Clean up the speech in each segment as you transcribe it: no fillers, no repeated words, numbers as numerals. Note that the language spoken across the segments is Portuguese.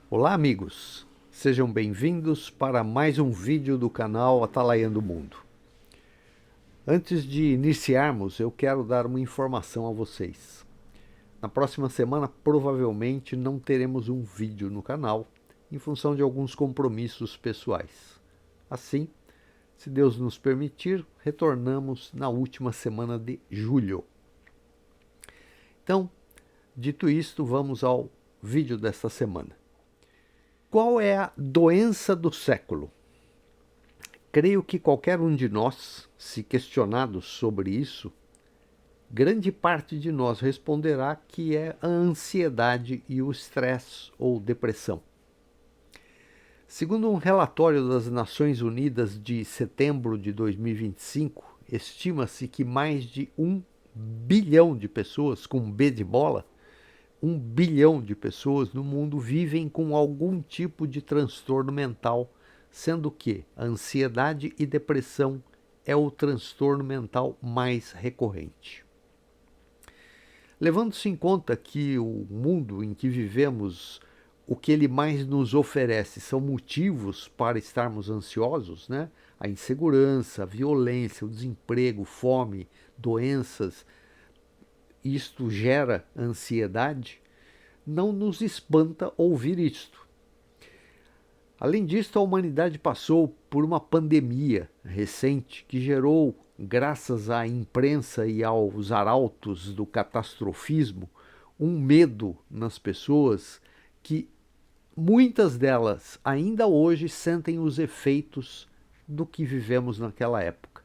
Olá, amigos! Sejam bem-vindos para mais um vídeo do canal Atalaiando o Mundo. Antes de iniciarmos, eu quero dar uma informação a vocês. Na próxima semana, provavelmente não teremos um vídeo no canal, em função de alguns compromissos pessoais. Assim, se Deus nos permitir, retornamos na última semana de julho. Então, dito isto, vamos ao vídeo desta semana. Qual é a doença do século? Creio que qualquer um de nós, se questionado sobre isso, grande parte de nós responderá que é a ansiedade e o estresse ou depressão. Segundo um relatório das Nações Unidas de setembro de 2025, estima-se que mais de 1 bilhão de pessoas, com B de bola, 1 bilhão de pessoas no mundo vivem com algum tipo de transtorno mental, sendo que a ansiedade e depressão é o transtorno mental mais recorrente. Levando-se em conta que o mundo em que vivemos, o que ele mais nos oferece são motivos para estarmos ansiosos, né? A insegurança, a violência, o desemprego, fome, doenças, isto gera ansiedade, não nos espanta ouvir isto. Além disso, a humanidade passou por uma pandemia recente que gerou, graças à imprensa e aos arautos do catastrofismo, um medo nas pessoas que muitas delas ainda hoje sentem os efeitos do que vivemos naquela época.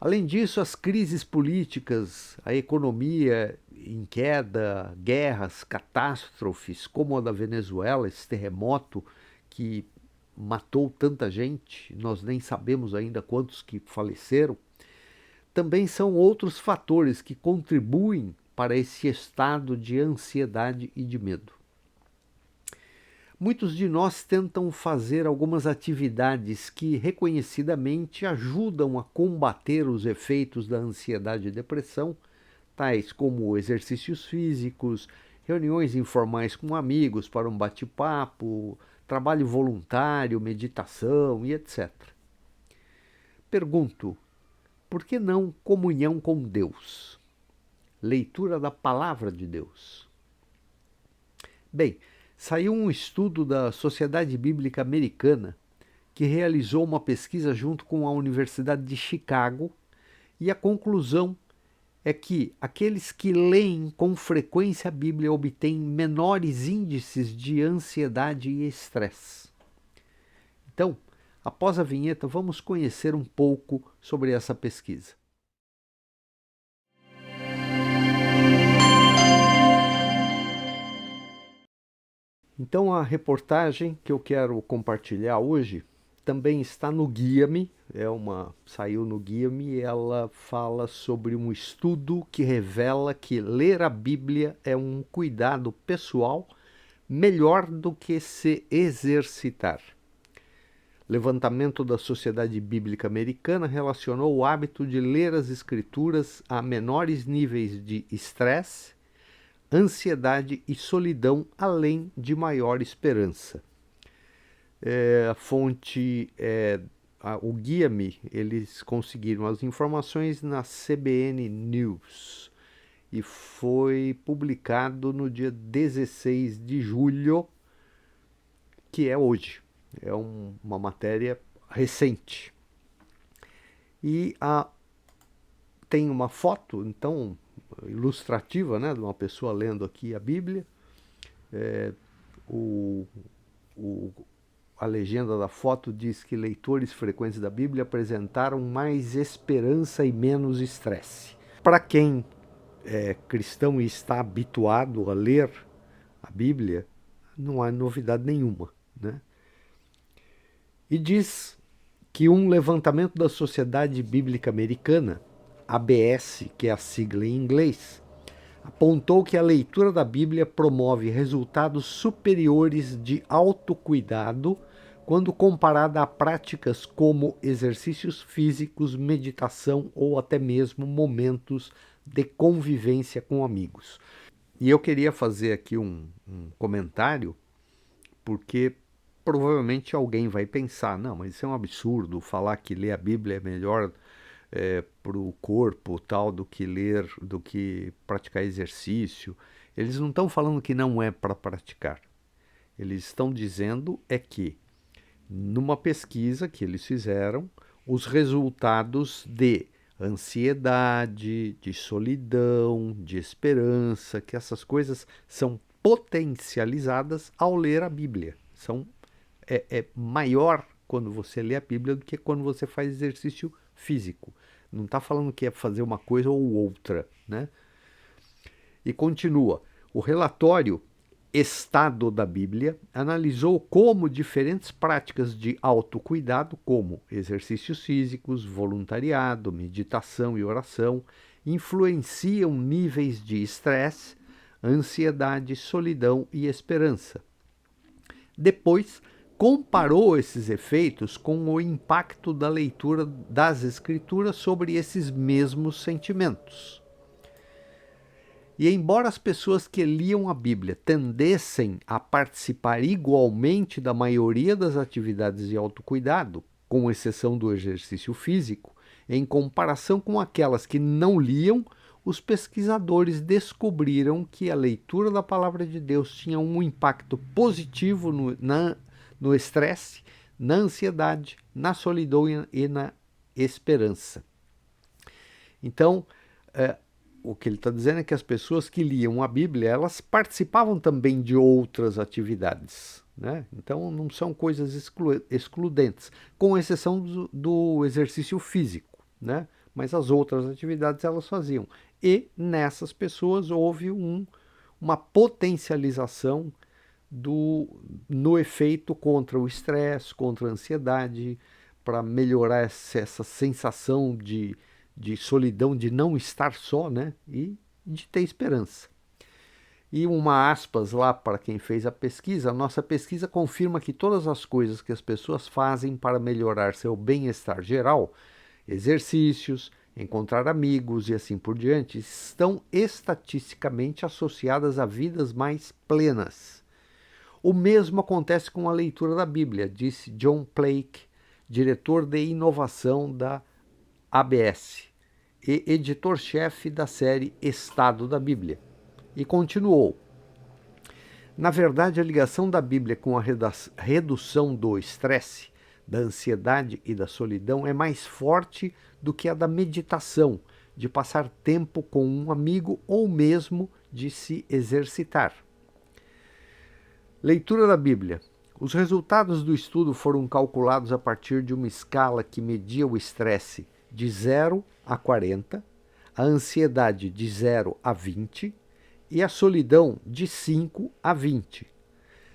Além disso, as crises políticas, a economia em queda, guerras, catástrofes, como a da Venezuela, esse terremoto que matou tanta gente, nós nem sabemos ainda quantos que faleceram, também são outros fatores que contribuem para esse estado de ansiedade e de medo. Muitos de nós tentam fazer algumas atividades que reconhecidamente ajudam a combater os efeitos da ansiedade e depressão, tais como exercícios físicos, reuniões informais com amigos para um bate-papo, trabalho voluntário, meditação e etc. Pergunto, por que não comunhão com Deus? Leitura da Palavra de Deus. Bem, saiu um estudo da Sociedade Bíblica Americana que realizou uma pesquisa junto com a Universidade de Chicago e a conclusão é que aqueles que leem com frequência a Bíblia obtêm menores índices de ansiedade e estresse. Então, após a vinheta, vamos conhecer um pouco sobre essa pesquisa. Então, a reportagem que eu quero compartilhar hoje também está no Guia-me, saiu no Guia-me e ela fala sobre um estudo que revela que ler a Bíblia é um cuidado pessoal melhor do que se exercitar. Levantamento da Sociedade Bíblica Americana relacionou o hábito de ler as Escrituras a menores níveis de estresse, ansiedade e solidão, além de maior esperança. A fonte o Guia-me, eles conseguiram as informações na CBN News e foi publicado no dia 16 de julho, que é hoje. É uma matéria recente. E tem uma foto, então, ilustrativa, né, de uma pessoa lendo aqui a Bíblia. A legenda da foto diz que leitores frequentes da Bíblia apresentaram mais esperança e menos estresse. Para quem é cristão e está habituado a ler a Bíblia, não há novidade nenhuma, né? E diz que um levantamento da Sociedade Bíblica Americana, ABS, que é a sigla em inglês, apontou que a leitura da Bíblia promove resultados superiores de autocuidado quando comparada a práticas como exercícios físicos, meditação ou até mesmo momentos de convivência com amigos. E eu queria fazer aqui um comentário porque provavelmente alguém vai pensar, não, mas isso é um absurdo, falar que ler a Bíblia é melhor para o corpo tal do que praticar exercício. Eles não estão falando que não é para praticar. Eles estão dizendo é que numa pesquisa que eles fizeram, os resultados de ansiedade, de solidão, de esperança, que essas coisas são potencializadas ao ler a Bíblia. É maior quando você lê a Bíblia do que quando você faz exercício físico. Não está falando que é fazer uma coisa ou outra, né? E continua. O relatório Estado da Bíblia analisou como diferentes práticas de autocuidado, como exercícios físicos, voluntariado, meditação e oração, influenciam níveis de estresse, ansiedade, solidão e esperança. Depois, comparou esses efeitos com o impacto da leitura das Escrituras sobre esses mesmos sentimentos. E embora as pessoas que liam a Bíblia tendessem a participar igualmente da maioria das atividades de autocuidado, com exceção do exercício físico, em comparação com aquelas que não liam, os pesquisadores descobriram que a leitura da palavra de Deus tinha um impacto positivo no estresse, na ansiedade, na solidão e na esperança. Então, o que ele está dizendo é que as pessoas que liam a Bíblia, elas participavam também de outras atividades, né? Então não são coisas excludentes, com exceção do exercício físico, né? Mas as outras atividades elas faziam. E nessas pessoas houve uma potencialização no efeito contra o estresse, contra a ansiedade, para melhorar essa sensação de solidão, de não estar só, né? E de ter esperança. E uma aspas lá para quem fez a pesquisa, a nossa pesquisa confirma que todas as coisas que as pessoas fazem para melhorar seu bem-estar geral, exercícios, encontrar amigos e assim por diante, estão estatisticamente associadas a vidas mais plenas. O mesmo acontece com a leitura da Bíblia, disse John Plake, diretor de inovação da ABS e editor-chefe da série Estado da Bíblia. E continuou. Na verdade, a ligação da Bíblia com a redução do estresse, da ansiedade e da solidão é mais forte do que a da meditação, de passar tempo com um amigo ou mesmo de se exercitar. Leitura da Bíblia. Os resultados do estudo foram calculados a partir de uma escala que media o estresse de 0 a 40, a ansiedade de 0 a 20 e a solidão de 5 a 20,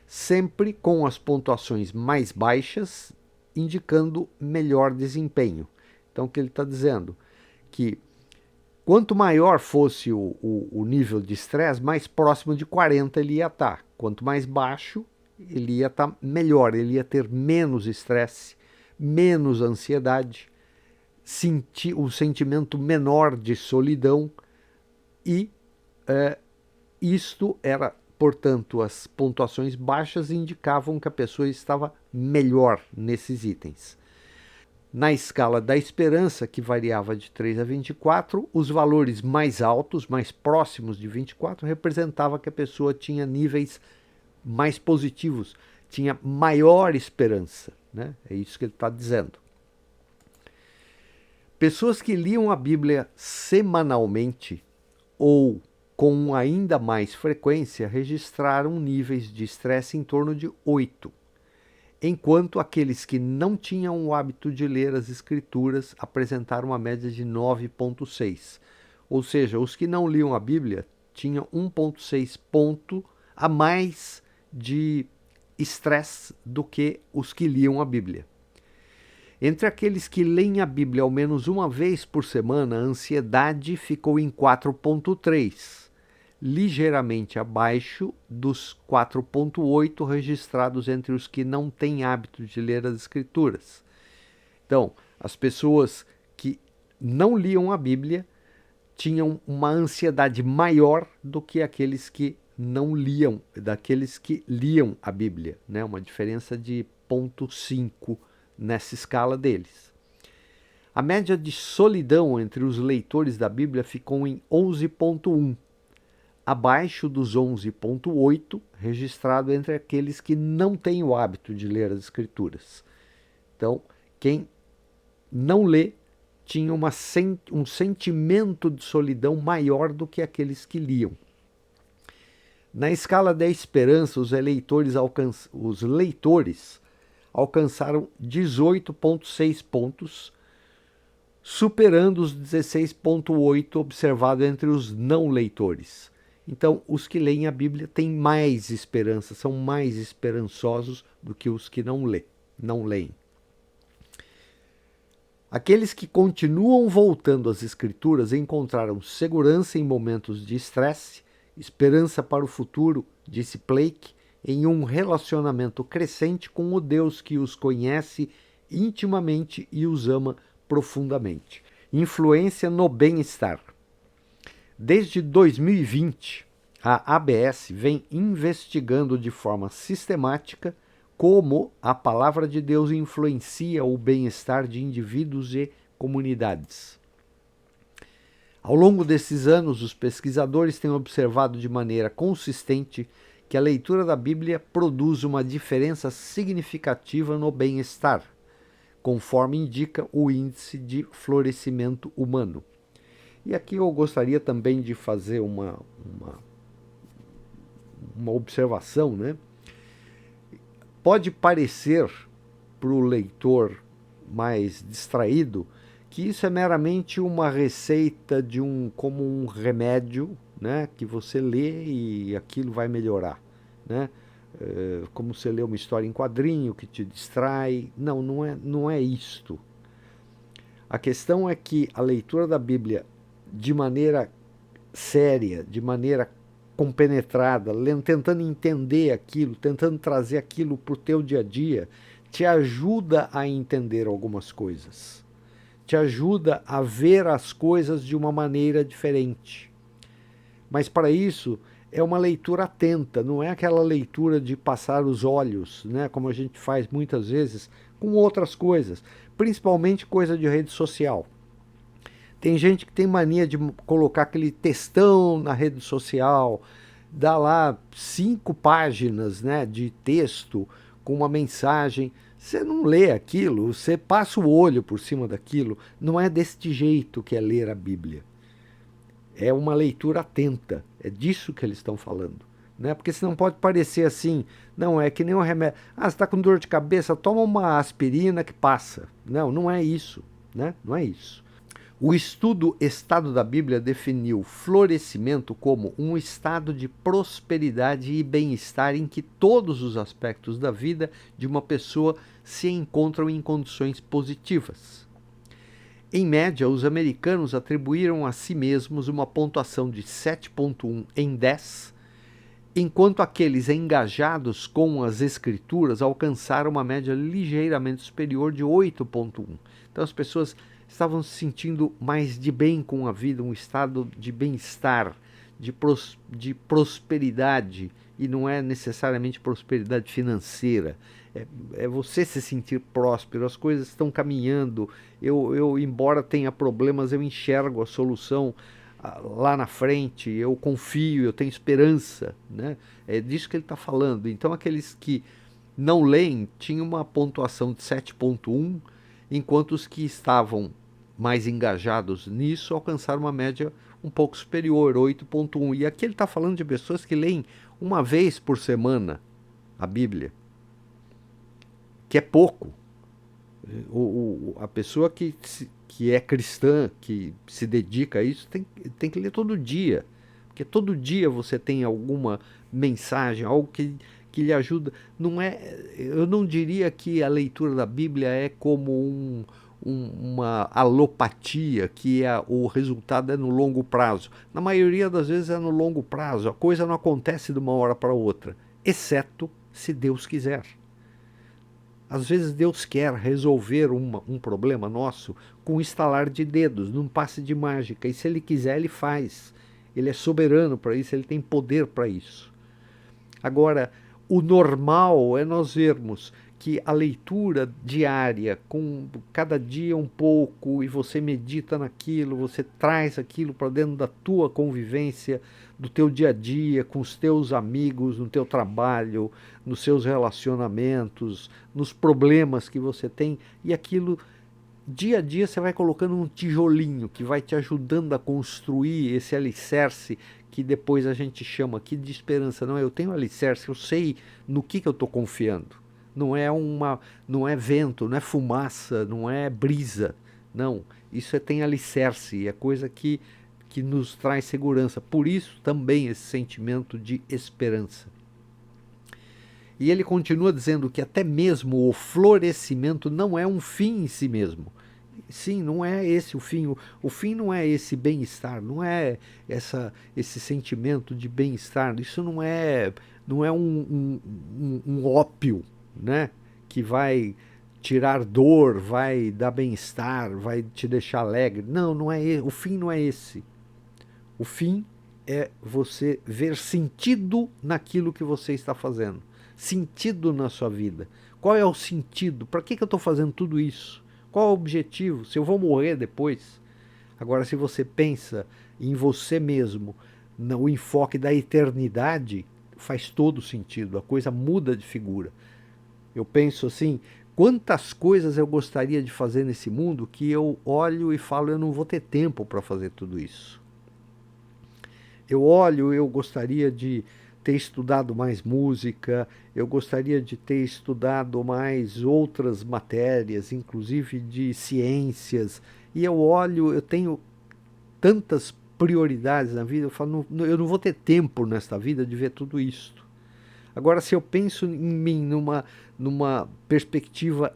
sempre com as pontuações mais baixas, indicando melhor desempenho. Então, o que ele está dizendo? Que quanto maior fosse o nível de estresse, mais próximo de 40 ele ia estar. Quanto mais baixo, ele ia estar melhor, ele ia ter menos estresse, menos ansiedade, sentir um sentimento menor de solidão e isto era, portanto, as pontuações baixas indicavam que a pessoa estava melhor nesses itens. Na escala da esperança, que variava de 3 a 24, os valores mais altos, mais próximos de 24, representavam que a pessoa tinha níveis mais positivos, tinha maior esperança, né? É isso que ele está dizendo. Pessoas que liam a Bíblia semanalmente ou com ainda mais frequência registraram níveis de estresse em torno de 8, enquanto aqueles que não tinham o hábito de ler as Escrituras apresentaram uma média de 9,6. Ou seja, os que não liam a Bíblia tinham 1,6 ponto a mais de estresse do que os que liam a Bíblia. Entre aqueles que leem a Bíblia ao menos uma vez por semana, a ansiedade ficou em 4,3, ligeiramente abaixo dos 4,8 registrados entre os que não têm hábito de ler as Escrituras. Então, as pessoas que não liam a Bíblia tinham uma ansiedade maior do que aqueles que não liam, daqueles que liam a Bíblia, né? Uma diferença de 0,5 nessa escala deles. A média de solidão entre os leitores da Bíblia ficou em 11,1, abaixo dos 11,8 registrado entre aqueles que não têm o hábito de ler as Escrituras. Então, quem não lê tinha um sentimento de solidão maior do que aqueles que liam. Na escala da esperança, os leitores alcançaram 18,6 pontos, superando os 16,8 observados entre os não leitores. Então, os que leem a Bíblia têm mais esperança, são mais esperançosos do que os que não leem. Aqueles que continuam voltando às Escrituras encontraram segurança em momentos de estresse, esperança para o futuro, disse Blake, em um relacionamento crescente com o Deus que os conhece intimamente e os ama profundamente. Influência no bem-estar. Desde 2020, a ABS vem investigando de forma sistemática como a palavra de Deus influencia o bem-estar de indivíduos e comunidades. Ao longo desses anos, os pesquisadores têm observado de maneira consistente que a leitura da Bíblia produz uma diferença significativa no bem-estar, conforme indica o índice de florescimento humano. E aqui eu gostaria também de fazer uma observação, né? Pode parecer para o leitor mais distraído que isso é meramente uma receita como um remédio, né, que você lê e aquilo vai melhorar, né? Como você lê uma história em quadrinho que te distrai. Não é isto. A questão é que a leitura da Bíblia de maneira séria, de maneira compenetrada, tentando entender aquilo, tentando trazer aquilo para o teu dia a dia, te ajuda a entender algumas coisas. Te ajuda a ver as coisas de uma maneira diferente. Mas para isso é uma leitura atenta, não é aquela leitura de passar os olhos, né, como a gente faz muitas vezes com outras coisas, principalmente coisa de rede social. Tem gente que tem mania de colocar aquele textão na rede social, dá lá 5 páginas, né, de texto com uma mensagem. Você não lê aquilo, você passa o olho por cima daquilo. Não é deste jeito que é ler a Bíblia. É uma leitura atenta, é disso que eles estão falando. Né? Porque senão pode parecer assim, não, é que nem um remédio. Você está com dor de cabeça, toma uma aspirina que passa. Não é isso. Né? Não é isso. O estudo Estado da Bíblia definiu florescimento como um estado de prosperidade e bem-estar em que todos os aspectos da vida de uma pessoa se encontram em condições positivas. Em média, os americanos atribuíram a si mesmos uma pontuação de 7,1 em 10, enquanto aqueles engajados com as escrituras alcançaram uma média ligeiramente superior de 8,1. Então as pessoas estavam se sentindo mais de bem com a vida, um estado de bem-estar, de prosperidade, e não é necessariamente prosperidade financeira. É você se sentir próspero, as coisas estão caminhando, eu embora tenha problemas, eu enxergo a solução lá na frente, eu confio, eu tenho esperança, né? É disso que ele está falando. Então aqueles que não leem tinham uma pontuação de 7,1, enquanto os que estavam mais engajados nisso alcançaram uma média um pouco superior, 8,1. E aqui ele está falando de pessoas que leem uma vez por semana a Bíblia, que é pouco. A pessoa que é cristã, que se dedica a isso, tem que ler todo dia. Porque todo dia você tem alguma mensagem, algo que lhe ajuda. Eu não diria que a leitura da Bíblia é como uma alopatia, que o resultado é no longo prazo. Na maioria das vezes é no longo prazo. A coisa não acontece de uma hora para outra, exceto se Deus quiser. Às vezes Deus quer resolver um problema nosso com um estalar de dedos, num passe de mágica, e se Ele quiser, Ele faz. ele é soberano para isso, ele tem poder para isso. Agora, o normal é nós vermos que a leitura diária, com cada dia um pouco, e você medita naquilo, você traz aquilo para dentro da tua convivência, do teu dia a dia, com os teus amigos, no teu trabalho, nos seus relacionamentos, nos problemas que você tem, e aquilo dia a dia você vai colocando um tijolinho que vai te ajudando a construir esse alicerce que depois a gente chama aqui de esperança. Não, eu tenho alicerce, eu sei no que eu estou confiando. Não é vento, não é fumaça, não é brisa. Não, isso tem alicerce, é coisa que nos traz segurança. Por isso também esse sentimento de esperança. E ele continua dizendo que até mesmo o florescimento não é um fim em si mesmo. Sim, não é esse o fim. O fim não é esse bem-estar, não é esse sentimento de bem-estar. Isso não é um ópio, né? Que vai tirar dor, vai dar bem-estar, vai te deixar alegre. Não, não é. O fim não é esse. O fim é você ver sentido naquilo que você está fazendo. Sentido na sua vida. Qual é o sentido? Para que eu estou fazendo tudo isso? Qual é o objetivo? Se eu vou morrer depois? Agora, se você pensa em você mesmo, no enfoque da eternidade, faz todo sentido. A coisa muda de figura. Eu penso assim, quantas coisas eu gostaria de fazer nesse mundo que eu olho e falo, eu não vou ter tempo para fazer tudo isso. Eu olho, eu gostaria de ter estudado mais música, eu gostaria de ter estudado mais outras matérias, inclusive de ciências, e eu olho, eu tenho tantas prioridades na vida, eu falo, eu não vou ter tempo nesta vida de ver tudo isso. Agora, se eu penso em mim numa perspectiva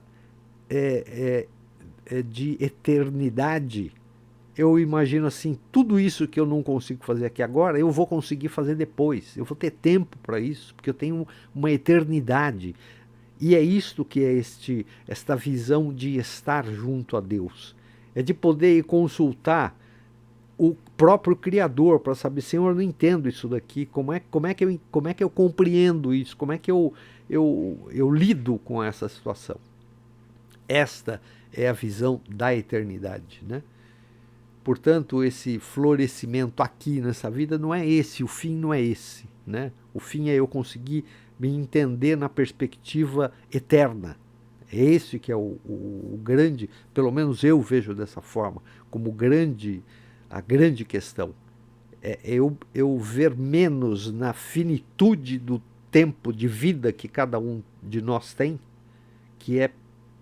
de eternidade, eu imagino assim, tudo isso que eu não consigo fazer aqui agora, eu vou conseguir fazer depois. Eu vou ter tempo para isso, porque eu tenho uma eternidade. E é isto que é esta visão de estar junto a Deus. É de poder ir consultar o próprio Criador para saber, Senhor, eu não entendo isso daqui, como é que eu compreendo isso, como é que eu lido com essa situação. Esta é a visão da eternidade, né? Portanto, esse florescimento aqui nessa vida não é esse, o fim não é esse, né? O fim é eu conseguir me entender na perspectiva eterna. É esse que é o grande, pelo menos eu vejo dessa forma, como a grande questão. É eu ver menos na finitude do tempo de vida que cada um de nós tem, que é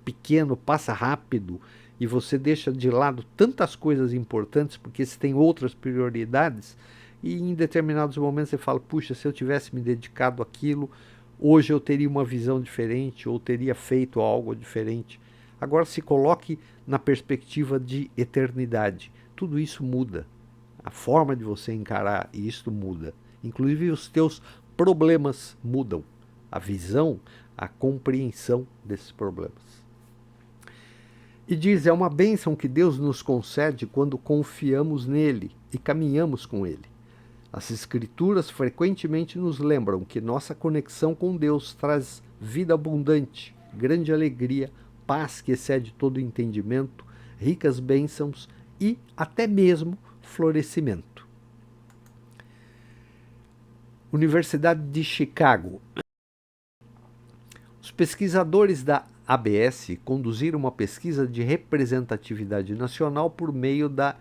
pequeno, passa rápido, e você deixa de lado tantas coisas importantes porque você tem outras prioridades, e em determinados momentos você fala, puxa, se eu tivesse me dedicado àquilo, hoje eu teria uma visão diferente, ou teria feito algo diferente. Agora se coloque na perspectiva de eternidade. Tudo isso muda. A forma de você encarar isto muda. Inclusive os teus problemas mudam. A visão, a compreensão desses problemas. E diz, é uma bênção que Deus nos concede quando confiamos nele e caminhamos com ele. As Escrituras frequentemente nos lembram que nossa conexão com Deus traz vida abundante, grande alegria, paz que excede todo entendimento, ricas bênçãos e até mesmo florescimento. Universidade de Chicago. Os pesquisadores da ABS conduziram uma pesquisa de representatividade nacional por meio da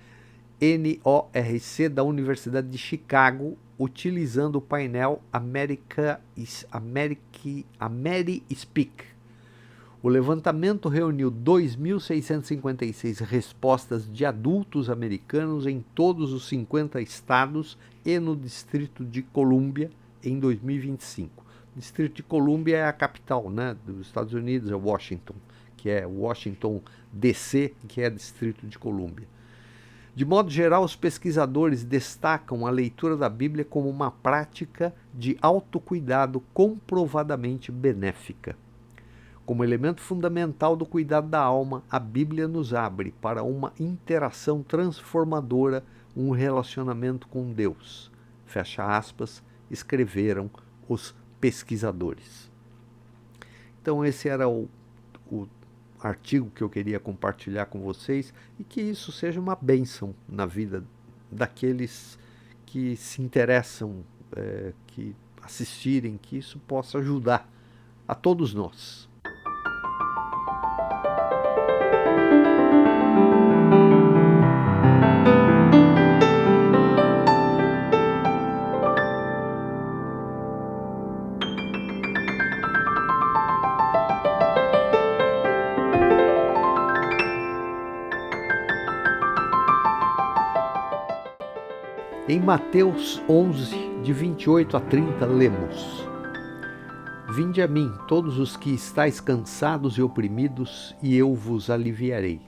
NORC da Universidade de Chicago, utilizando o painel AmeriSpeak. O levantamento reuniu 2.656 respostas de adultos americanos em todos os 50 estados e no Distrito de Colômbia em 2025. O Distrito de Colômbia é a capital, né, dos Estados Unidos, é Washington, que é Washington DC, que é Distrito de Colômbia. De modo geral, os pesquisadores destacam a leitura da Bíblia como uma prática de autocuidado comprovadamente benéfica. Como elemento fundamental do cuidado da alma, a Bíblia nos abre para uma interação transformadora um relacionamento com Deus. Fecha aspas, escreveram os pesquisadores. Então esse era o artigo que eu queria compartilhar com vocês, e que isso seja uma bênção na vida daqueles que se interessam, que assistirem, que isso possa ajudar a todos nós. Em Mateus 11, de 28 a 30, lemos: Vinde a mim, todos os que estáis cansados e oprimidos, e eu vos aliviarei.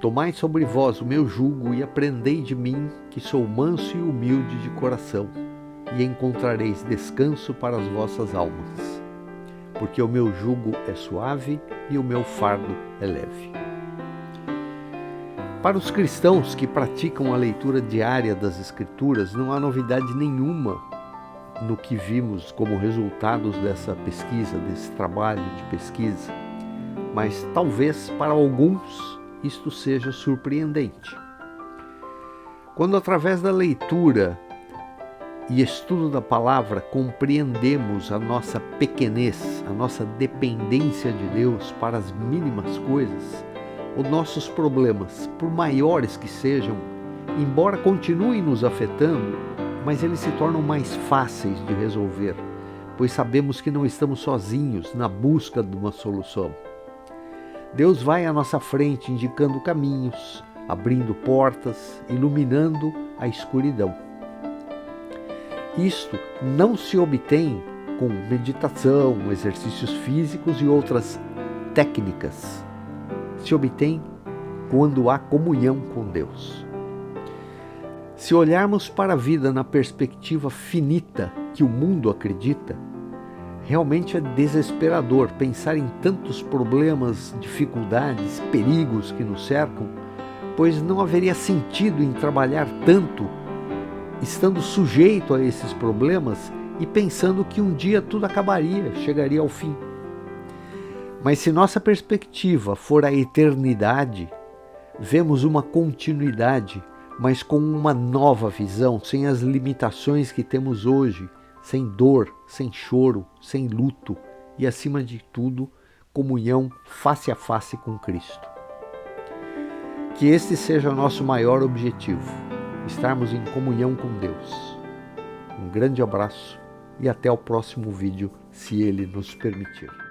Tomai sobre vós o meu jugo e aprendei de mim, que sou manso e humilde de coração, e encontrareis descanso para as vossas almas. Porque o meu jugo é suave e o meu fardo é leve. Para os cristãos que praticam a leitura diária das Escrituras, não há novidade nenhuma no que vimos como resultados dessa pesquisa, desse trabalho de pesquisa. Mas talvez para alguns isto seja surpreendente. Quando através da leitura e estudo da palavra compreendemos a nossa pequenez, a nossa dependência de Deus para as mínimas coisas, os nossos problemas, por maiores que sejam, embora continuem nos afetando, mas eles se tornam mais fáceis de resolver, pois sabemos que não estamos sozinhos na busca de uma solução. Deus vai à nossa frente indicando caminhos, abrindo portas, iluminando a escuridão. Isto não se obtém com meditação, exercícios físicos e outras técnicas. Se obtém quando há comunhão com Deus. Se olharmos para a vida na perspectiva finita que o mundo acredita, realmente é desesperador pensar em tantos problemas, dificuldades, perigos que nos cercam, pois não haveria sentido em trabalhar tanto, estando sujeito a esses problemas e pensando que um dia tudo acabaria, chegaria ao fim. Mas se nossa perspectiva for a eternidade, vemos uma continuidade, mas com uma nova visão, sem as limitações que temos hoje, sem dor, sem choro, sem luto e, acima de tudo, comunhão face a face com Cristo. Que este seja o nosso maior objetivo, estarmos em comunhão com Deus. Um grande abraço e até o próximo vídeo, se Ele nos permitir.